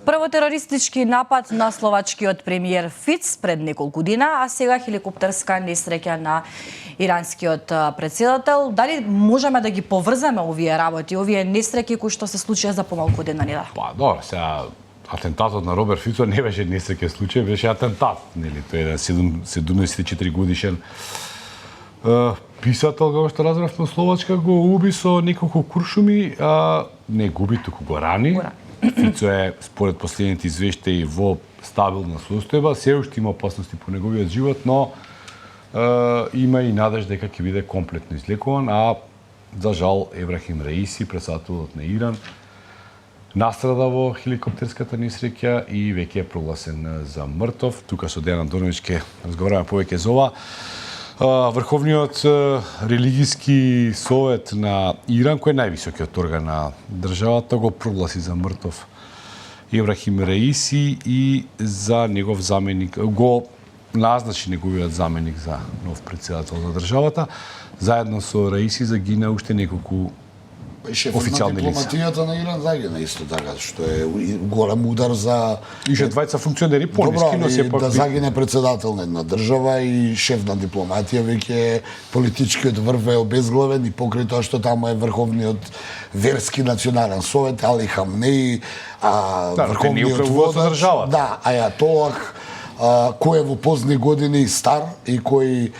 Прво терористички напад на словачкиот премиер Фиц пред неколку дена, а сега хеликоптерска несреќа на иранскиот претседател. Дали можеме да ги поврзаме овие работи, овие несреќи кои што се случија за помалку ден на Па, добро, сега атентатот на Роберт Фицо не беше несреќен случај, беше атентат, нели? Тој е 74 годишен писател, како што разбрав, на Словачка го уби со неколку куршуми, а не губи, туку го рани. Фицо е, според последните извештаи, во стабилна состојба, се уште има опасности по неговиот живот, но има и надежда дека ќе биде комплетно излекуван, а за жал Ебрахим Раиси, претседателот на Иран, настрада во хеликоптерската несреќа и веќе е прогласен за мртов. Тука со Дејан Андоновиќ ќе разговараме повеќе за ова. Врховниот религиски совет на Иран, кој е највисокиот орган на државата, го прогласи за мртов Ебрахим Раиси и за негов заменик, го назначи неговиот заменик за нов претседател на државата. Заедно со Раиси загина уште неколку официјални лица. Дипломатијата на Иран загина исто така, што е голем удар за... Ише двајца функционери пониски, но сепак... да загине председател на една држава и шеф на дипломатија, веќе политичкиот врв е обезглавен и покрај тоа што таму е врховниот верски национален совет, Али Хамнеи, врховниот водач, да, ајатолах, кој е во позни години стар и кој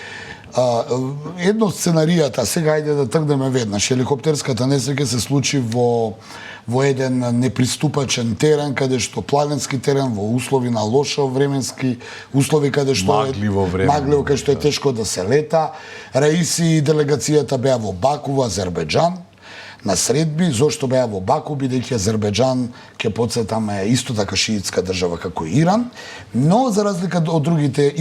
едно од сценаријата, сега ајде да тргнеме веднаш, хеликоптерската несреќа се случи во еден неприступачен терен, каде што планински терен, во услови на лошо временски услови, каде што магливо каде што е тешко да се лета. Раиси и делегацијата беа во Баку, во Азербеџан, на средби. Зошто беа во Баку, бидејќи Азербеџан, ќе потсетаме, е исто така шиитска држава како Иран, но за разлика од другите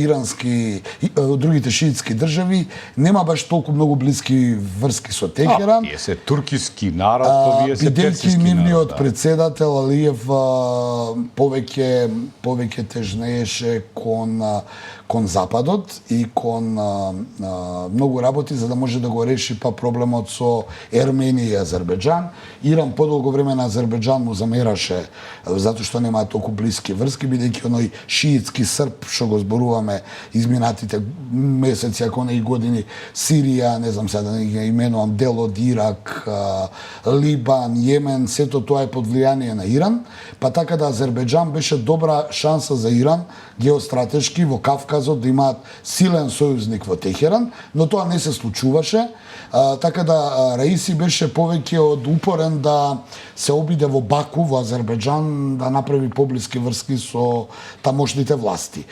шиитски држави, нема баш толку многу блиски врски со Техеран. Тие се туркиски народ, овие се персиски народ. Бидејќи нивниот претседател Алиев повеќе тежнееше кон Западот и кон многу работи за да може да го реши проблемот со Ерменија и Азербеџан. Иран подолго време на Азербеџан му замераше затоа што немаат толку блиски врски, бидејќи оној шиитски срп што го зборуваме изминатите месеци, ако не и години, Сирија, не знам сега да не ги именувам, дел од Ирак, Либан, Јемен, сето тоа е под влијание на Иран, па така да Азербеџан беше добра шанса за Иран геостратешки во Кавказот да имаат силен сојузник во Техеран, но тоа не се случуваше, така да Раиси беше повеќе од упорен да се обиде во Баку, во Азербеџан, да направи поблиски врски со тамошните власти.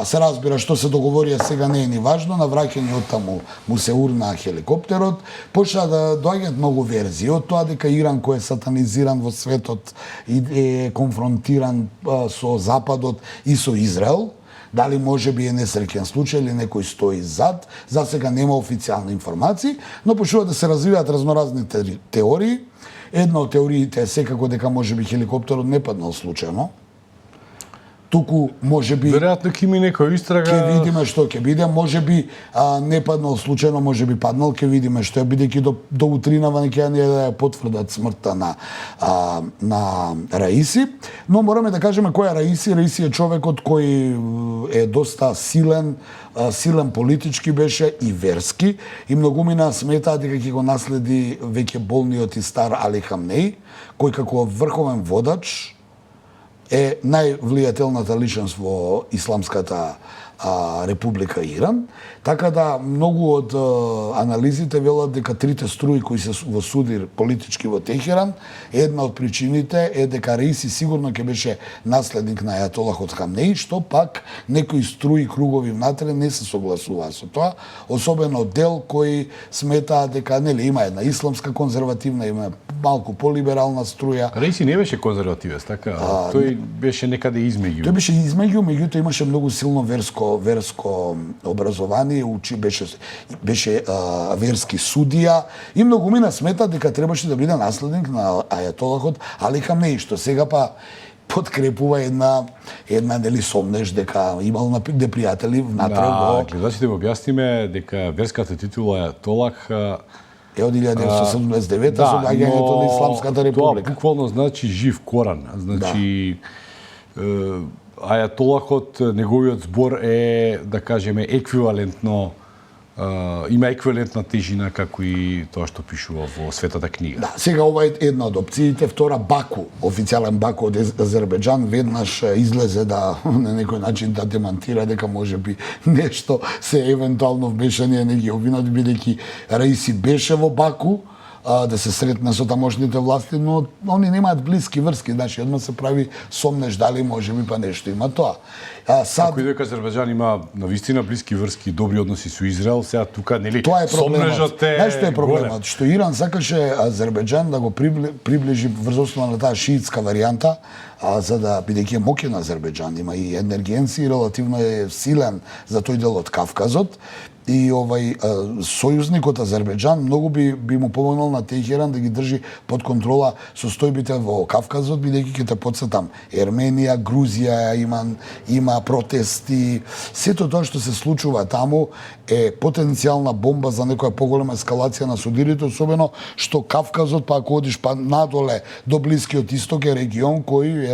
Се разбира што се договорија сега не е ни важно, на враќање од таму му се урна хеликоптерот, почна да доаѓаат многу верзии од тоа дека Иран кој е сатанизиран во светот и е конфронтиран со Западот и со Израел. Дали може би е несреќен случај или некој стои зад, за сега нема официјални информации, но почнуваат да се развиваат разноразни теории. Една од теориите е секако дека може би хеликоптерот не паднал случајно, туку може би веројатно ќе има некоја истрага. Ќе видиме што ќе биде, може би не паднал случајно, може би паднал, ќе видиме што е, бидејќи до утринава ќе не да ја потврдат смртта на Раиси, но мораме да кажеме кој е Раиси. Раиси е човекот кој е доста силен политички беше и верски, и многумина сметаат дека ќе го наследи веќе болниот и стар Али Хамнеи, кој како врховен водач е највлијателната личност во исламската Република Иран, така да многу од анализите велат дека трите струи кои се во судир политички во Техеран, една од причините е дека Раиси сигурно ќе беше наследник на ајатолахот Хамнеи, што пак некои струи кругови внатре не се согласуваат со тоа, особено дел кои сметаат дека нели има една исламска конзервативна, има малку полиберална струја. Раиси не беше конзервативец, така? Тој беше некаде измеѓу. Тој беше измеѓу, меѓутоа имаше многу силно верско образование, беше верски судија и многумина смета дека требаше да биде наследник на ајатолахот Али Хамнеи, што сега па подкрепува една нели сомнеш дека имал непријатели внатре во... Гледачите го објасниме дека верската титула ајатолах е од 1979 со доаѓањето на Исламската република. Тоа буквално значи жив Коран, значи ајатолахот, неговиот збор е, да кажеме, еквивалентно има еквивалентна тежина како и тоа што пишува во Светата книга. Да, сега ова е една од опциите, втора Баку, официјален Баку од Азербеџан веднаш излезе да на некој начин да демантира дека можеби нешто се евентуално вмешање не ги обвинат, бидејќи Раиси беше во Баку да се сретне со тамошните власти, но они немаат блиски врски, значи одма се прави сомнеш дали можеби па нешто има тоа. Ако и дека Азербеџан има навистина блиски врски и добри односи со Израел, сега тука нели тоа е проблемот. Знаеш што е проблемот? голем. Што Иран сакаше Азербеџан да го приближи врз основа на таа шиитска варијанта, за да бидејќи е моќен Азербеџан, има и енергенци и релативно е силен за тој дел од Кавказот. И сојузникот Азербеџан многу би му помогнал на Техеран да ги држи под контрола состојбите во Кавказот, бидејќи ќе те потсетам, Ерменија, Грузија има протести, сето тоа што се случува таму е потенцијална бомба за некоја поголема ескалација на судирите, особено што Кавказот, па ако одиш па надоле до Блискиот Исток е регион кој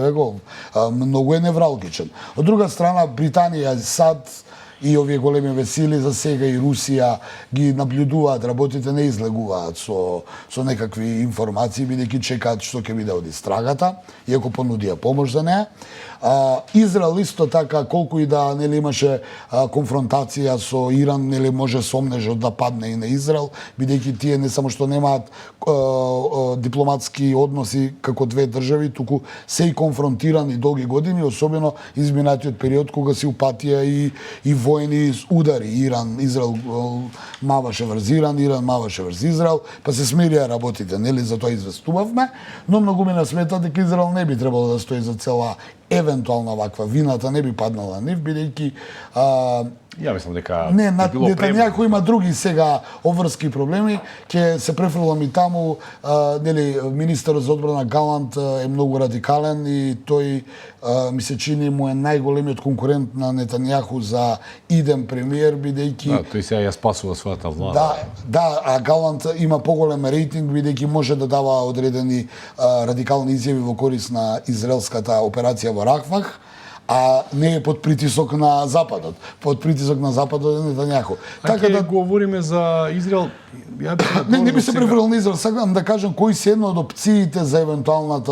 многу е невралгичен. Од друга страна Британија, САД и овие големи весили за сега и Русија ги наблюдуваат, работите не излегуваат со некакви информации, бидејќи чекаат што ќе биде од истрагата, иако понудија помош за неа. Израел исто така, колку и да нели имаше конфронтација со Иран, нели може сомнежот да падне и на Израел, бидејќи тие не само што немаат дипломатски односи како две држави, туку се и конфронтирани долги години, особено изминатиот период кога се упатија и војни удари. Израел маваше врз Иран, Иран маваше врз Израел, па се смирија работите, нели за тоа известувавме, но многу ми насмета дека Израел не би требало да стои за цела евентуална ваква вината не би паднала нив, бидејќи Ја мислам дека Нетањаху има други сега обврски проблеми, ќе се префрлам и таму, нели министерот за одбрана Галант е многу радикален и тој ми се чини му е најголемиот конкурент на Нетањаху за иден премиер, бидејќи тој сега ја спасува својата влада. Да, а Галант има поголем рейтинг бидејќи може да дава одредени радикални изјави во корис на израелската операција во Рахвах, а не е под притисок на Западот. Под притисок на Западот е Нетањаху. Така да говориме за Израел, не би се префрлил на Израел. Сакам да кажам кои се една од опциите за евентуалното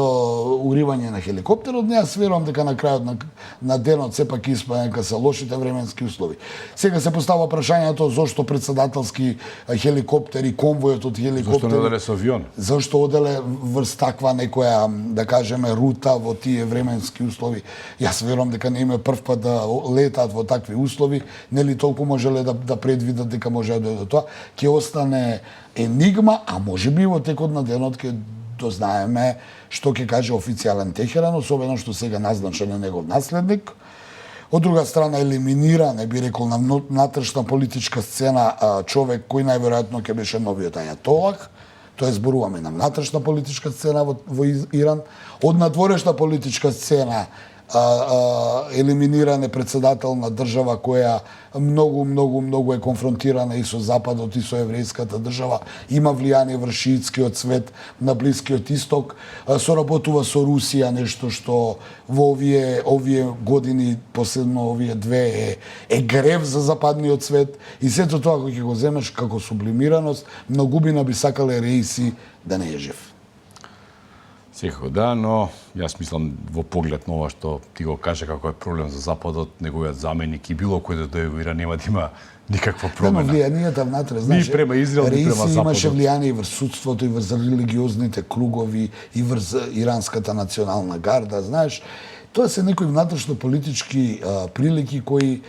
уривање на хеликоптерот. Не, јас верувам дека на крајот на денот сепак испаднека се лошите временски услови. Сега се постава прашањето зошто председателски хеликоптери, конвојот од хеликоптери. Зошто не оделе со авион? Зошто оделе врз таква некоја, да кажеме, рута во тие временски услови. Јас верувам дека не име прв пат да летаат во такви услови, нели толку можеле да предвидат дека може да дојде до тоа. Ќе остане енигма, а можеби во текот на денот ќе дознаеме што ќе каже официјален Техеран, особено што сега назначен е негов наследник. Од друга страна елиминиран е, би рекол, на внатрешна политичка сцена човек кој најверојатно ќе беше новиот ајатолах. Тоа зборуваме на внатрешна политичка сцена во Иран. Од надворешна политичка сцена елиминиран е председател на држава која многу е конфронтирана и со Западот и со еврејската држава, има влијание врз шиитскиот свет на Блискиот Исток, соработува со Русија, нешто што во овие години, последно овие две е грев за западниот свет, и сето тоа кога ќе го земеш како сублимираност, многубина би сакале Раиси да не е жив. Секако да, но јас мислам во поглед на ова што ти го кажа како е проблем за Западот, неговиот заменик и било кој да дојде во Иран нема да има никаква промена. Но влијанието внатре, знаеш, ни према Израел, ни према Западот. Раиси имаше влијание и врз судството, и врз религиозните кругови, и врз иранската национална гарда, знаеш. Тоа се некои внатрешно политички прилики кои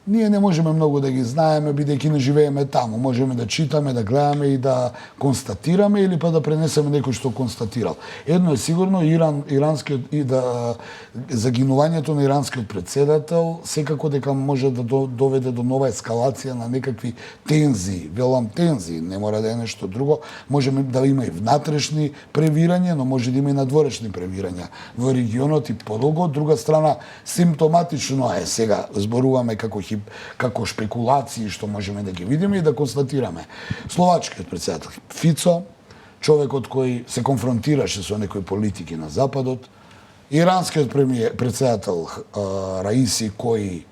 ние не можеме многу да ги знаеме, бидејќи не живееме таму. Можеме да читаме, да гледаме и да констатираме или па да пренесеме некој што констатирал. Едно е сигурно, иранскиот и да загинувањето на иранскиот председател секако дека може да доведе до нова ескалација на некакви тензии, велам тензии, не мора да е нешто друго. Може да има и внатрешни превирања, но може да има и надворешни превирања во регионот и подолго. Од друга страна, симптоматично е сега зборуваме како шпекулации што можеме да ги видиме и да констатираме. Словачкиот председател Фицо, човекот кој се конфронтираше со некои политики на Западот, иранскиот председател Раиси, кој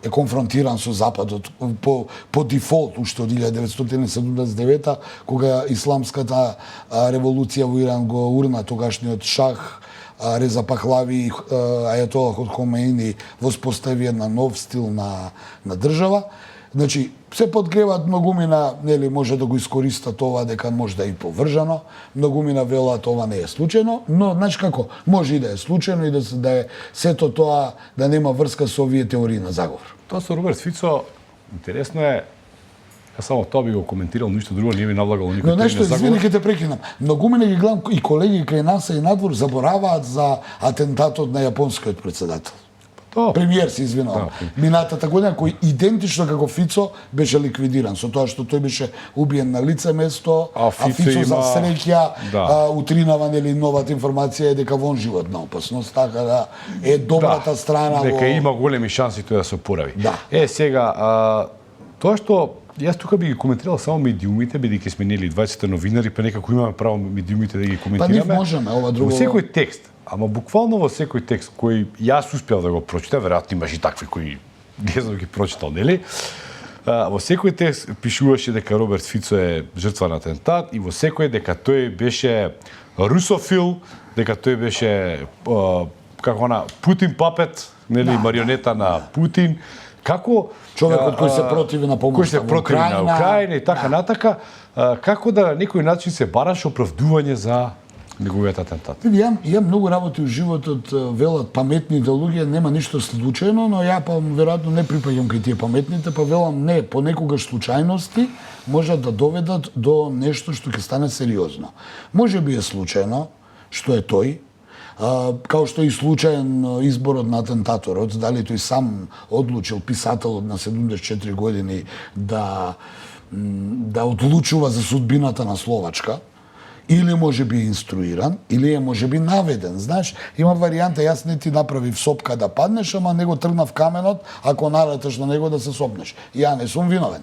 е конфронтиран со Западот по дефолт уште од 1979 кога исламската револуција во Иран го урна тогашниот шах Реза Пахлави и ајатолахот Хомеини воспостави една нов стил на држава. Значи, се подкреваат многумина, нели, може да го искористат ова дека може да е и повржано, многумина велат ова не е случајно, но, значи како, може и да е случајно и да е сето тоа да нема врска со овие теории на заговор. Тоа со Роберт Фицо, интересно е, јас само тоа би го коментирал, ништо друго не би навлагало никој теорија на заговор. Но нешто, извини, ќе те прекинам. Многумина ги гледам и колеги кај нас и надвор забораваат за атентатот на јапонскиот председател. Премиер се извинува. Минатата година кој идентично како Фицо беше ликвидиран со тоа што тој беше убиен на лице место, а Фицо за среќа утринава, нели, новата информација е дека вон животна опасност, така да е добрата страна дека има големи шанси тоа да се опорави. Сега тоа што јас тука би ги коментирал само медиумите, бидејќи сме нели 20 новинари, па некако имаме право медиумите да ги коментираме. Па не можеме, ова друго. Во секој текст, ама буквално во секој текст кој јас успеал да го прочитам, веројатно имаше и такви кои не знам ги прочитал, нели? Во секој текст пишуваше дека Роберт Фицо е жртва на атентат и во секој дека тој беше русофил, дека тој беше како на Путин папет, нели, марионета на Путин. Како човекот кој се противи на помошта на Украина и така натака, како да на некој начин се бараше оправдување за неговиот атентат. Имам многу работи во животот, велат паметните луѓе, нема ништо случајно, но ја па веројатно не припаѓам кај тие паметните, па велам не, понекогаш случајности можат да доведат до нешто што ќе стане сериозно. Може би е случајно, што е тој, као што и случаен изборот на атентаторот, дали тој сам одлучил, писателот на 74 години, да одлучува за судбината на Словачка, или може би инструиран, или е може би наведен. Знаеш, има варијанта, јас не ти направив сопка да паднеш, ама него тргнав каменот, ако налеташ на него да се сопнеш. Ја не сум виновен.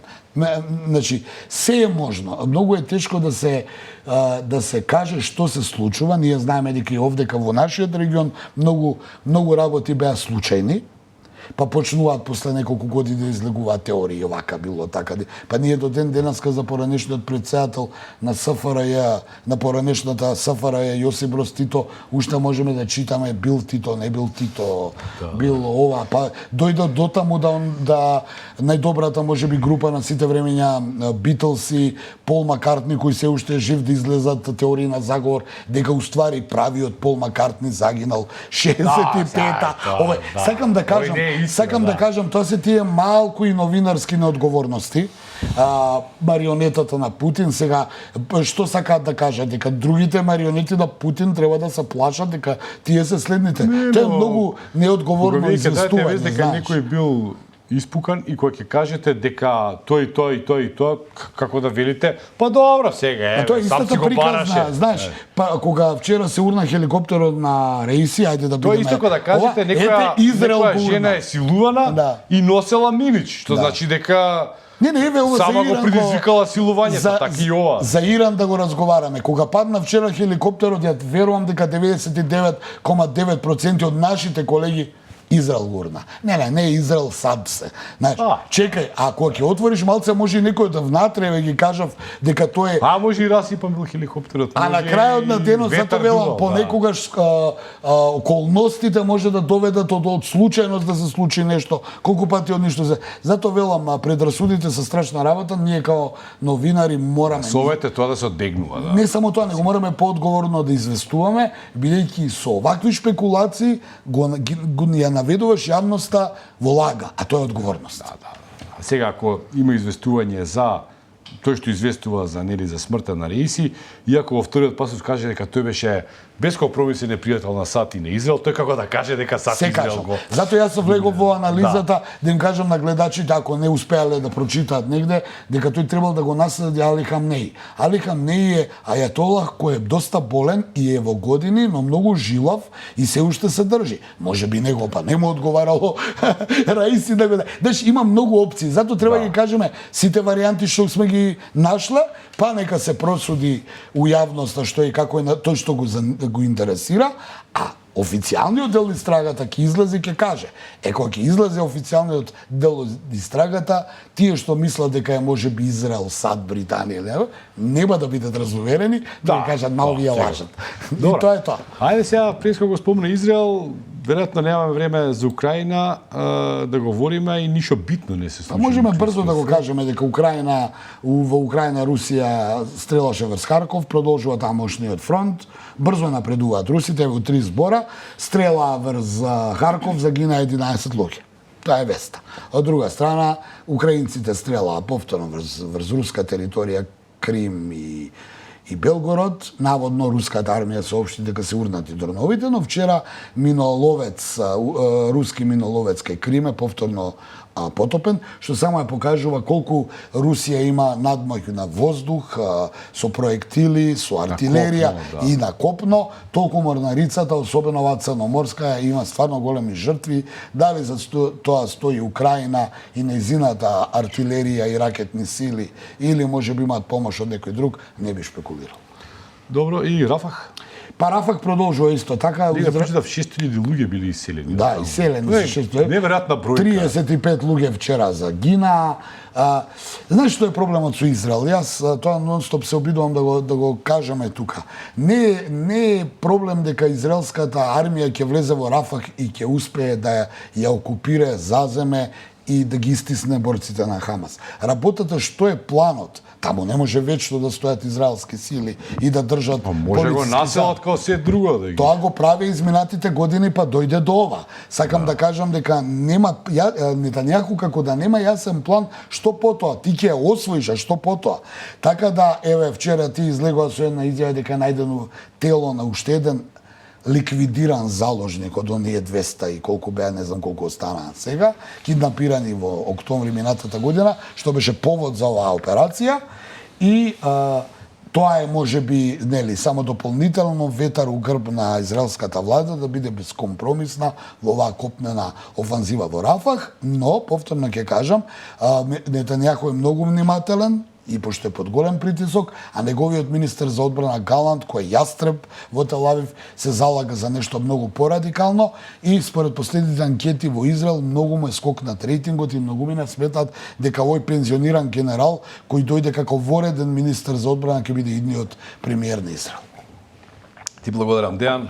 Значи, се е можно. Многу е тешко да се каже што се случува. Ние знаеме дека и овдека во нашиот регион многу работи беа случајни. Па почнуваат после неколку години да излегуваат теории, овака било, така. Па ние до ден денеска за поранешниот председател на СФРЈ, на поранешната СФРЈ Јосип Броз Тито, уште можеме да читаме бил Тито, не бил Тито, бил ова, па дојде до таму да најдобрата можеби група на сите времења Битлси, Пол Маккартни кој се уште е жив да излезат теории на заговор дека уствари правиот Пол Маккартни загинал 65-та. Сакам да кажам, тоа се тие малку и новинарски неодговорности. Марионетата на Путин сега, што сакаат да кажат? Дека другите марионети на Путин треба да се плашат, дека тие се следните. Тоа е многу неодговорно известување, знаеш. Дека некој бил испукан и кој ќе кажете дека тој, како да велите, па добро сега сам си го бараше. Знаеш, па кога вчера се урна хеликоптерот на Раиси, ајде да бидеме. Тоа исто кога да кажете некоја жена е силувана и носела мимич, што значи дека само го предизвикала силувањето, така и ова. За Иран да го разговараме. Кога падна вчера хеликоптерот, ја верувам дека 99,9% од нашите колеги Израел гурна. Не, Израел сад се. Знаеш, чекај, ако ќе отвориш малце, може и некој да внатре ги кажав дека тоа е. Може и расипан бил хеликоптерот. А на крајот на денот зато велам понекогаш околностите може да доведат од случајност да се случи нешто, колку пати од ништо се. Зато велам предрасудите се страшна работа, ние као новинари мораме. Совете тоа да се одбегнува, да. Не само тоа, него мораме поодговорно да известуваме, бидејќи со овакви шпекулации го наведуваш јавноста во лага, а тоа е одговорност. Сега, ако има известување за тој што известува за нели за смртта на Раиси, иако во вториот пасус каже дека тој беше бескомпромисен непријател на САД и на Израел, тој како да каже дека САД и Израел го. Затоа јас се влегов во анализата да им кажам на гледачите, ако не успеале да прочитаат негде, дека тој требал да го наследи Али Хамнеи. Али Хамнеи е ајатолах кој е доста болен и е во години, но многу жилав и се уште се држи. Може би него па не му одговарало Раиси да го да. Знаеш, има многу опции, затоа треба да ги кажеме сите варијанти што сме ги нашла, па нека се просуди у јавноста што и како е тој што го интересира, а официјалниот дел истрагата ќе излезе и ќе каже. Кога ќе излезе официјалниот дел истрагата, тие што мислат дека е можеби Израел, САД, Британија, нема да бидат разуверени, да кажат мал вие лажат. И тоа е тоа. Ајде сега, преско го спомна Израел, веројатно немаме време за Украина да говориме и ништо битно не се случи. Можеме брзо да го кажеме дека во Украина Русија стрелаше врз Харков, продолжува тамошниот фронт, брзо напредуваат русите во 3 збора, стрела врз Харков, загина 11 луѓе. Тоа е веста. Од друга страна, украинците стрелаа повторно врз руска територија, Крим и Белгород. Наводно руската армија соопшти дека се урнати дроновите, но вчера руски миноловец кај Крим е повторно потопен, што само ја покажува колку Русија има надмоќ на воздух, со проектили, со артилерија и на копно, толку морнарицата, особено оваа црноморска, има стварно големи жртви. Дали за тоа стои Украина и нејзината артилерија и ракетни сили, или може би имаат помош од некој друг, не би шпекулирал. Добро, и Рафах? Па Рафах продолжува исто така. Ние прочитав 6000 луѓе били иселени. Да, иселени се 600. Неверојатна бројка. 35 луѓе вчера загина. Знаеш што е проблемот со Израел? Јас тоа нон-стоп се обидувам да го кажеме тука. Не е проблем дека израелската армија ќе влезе во Рафах и ќе успее да ја окупира, заземе и да ги истисне борците на Хамас. Работата што е планот? Таму не може вечно да стојат израелски сили и да држат може го населат како се друго да ги. Тоа го прави изминатите години, па дојде до ова. Сакам да кажам дека нема Нетањаху како да нема јасен план што потоа, ти ќе ја освоиш, а што потоа. Така да еве вчера ти излегува со една изјава дека најдено тело на уште еден ликвидиран заложник од оние 200 и колку беа, не знам колку останаа сега, киднапирани во октомври минатата година, што беше повод за оваа операција. И тоа е можеби само дополнително ветар у грб на израелската влада да биде безкомпромисна во оваа копнена офанзива во Рафах, но повторно ќе кажам, Нетањаху е многу внимателен и пошто е под голем притисок, а неговиот министер за одбрана Галант, кој е јастреб во Тел Авив, се залага за нешто многу порадикално и според последните анкети во Израел многу му е скокнат рейтингот и многумина сметат дека овој пензиониран генерал кој дојде како вореден министер за одбрана ќе биде идниот премиер на Израел. Ти благодарам, Дејан.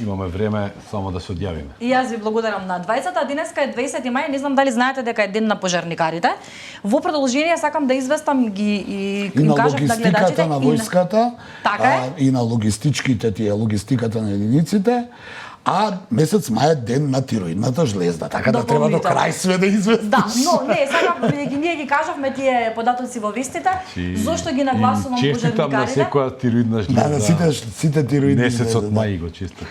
Имаме време само да се одјавиме. И јас ви благодарам на двајцата. Денеска е 20 мај, не знам дали знаете дека е ден на пожарникарите. Во продолжение сакам да известам ги и на кажам на гледачите логистиката на војската, така и на логистиката на единиците. А месец мај е ден на тироидната жлезда, така да треба до крај све да известиш. Да, но не, сакам ние ги кажавме тие податоци во вестите, зошто ги нагласувам пожарникарите. Честитам на секоја тироидна жлезда. Да, сите тироидни. Месецот мај го честитам.